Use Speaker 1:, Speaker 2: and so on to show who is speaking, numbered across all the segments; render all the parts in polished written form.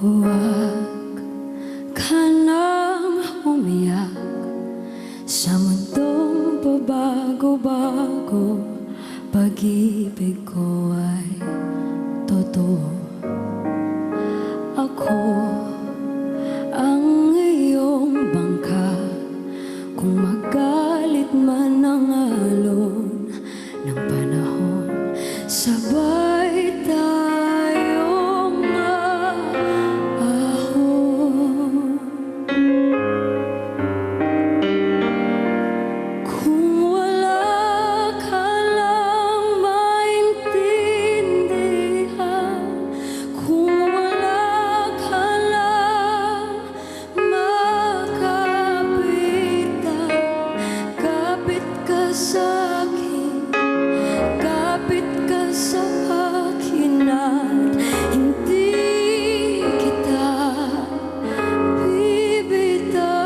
Speaker 1: Huwag ka nang umiyak sa mundong pabago-bago. Pag-ibig ko ay totoo. Ako ang iyong bangka. Kung magalit man ang alon ng panahon, sabay tayong maahon. Kung wala ka lang maintindihan, kung wala ka lang makapitan, kapit ka sa'kin, kapit ka sa akin at hindi kita bibitawan.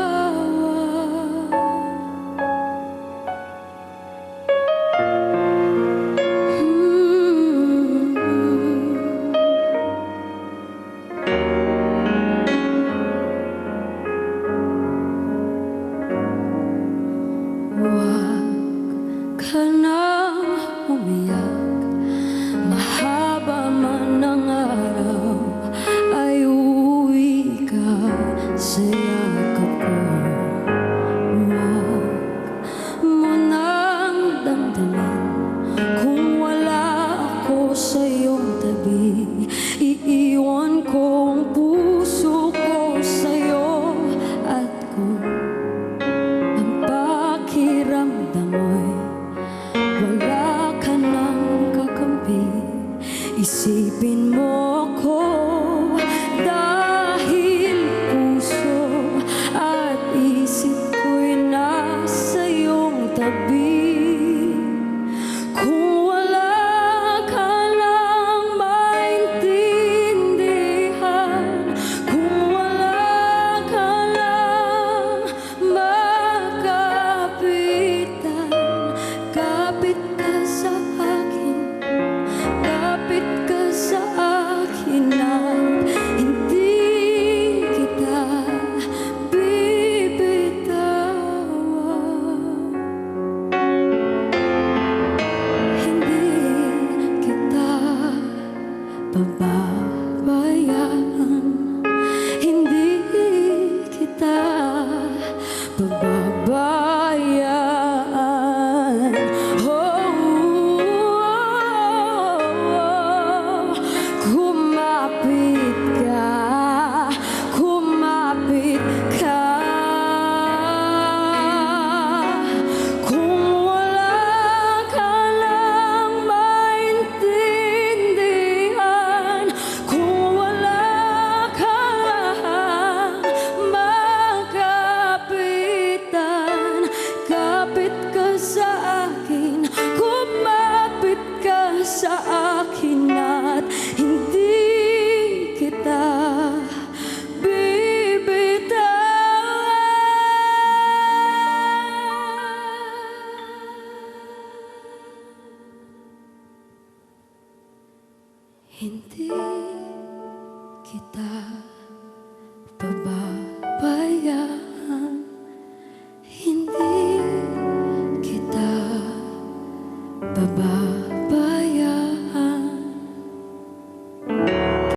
Speaker 1: Huwag ka nang umiyak. Mahaba man ang araw, ay uuwi ka sa yakap ko. Huwag mo nang damdamin kung wala ako sa iyong tabi. Iiwan ko ang puso ko sa'yo, at kung ang pakiramdam mo'y wala ka nang kakampi, isipin mo ko, dahil puso at isip ko'y nasa iyong tabi. Kung wala ka lang maintindihan, kung wala ka lang makapitan, kapit ka sa akin, kapit ka sa akin at hindi kita bibitawan. Hindi kita pababayaan, hindi kita pababayaan. Kumapit ka, kumapit ka. Kung wala ka lang maintindihan, kung wala ka lang makapitan, kapit ka sa akin, kumapit ka sa akin at hindi kita bibitawan. Hindi kita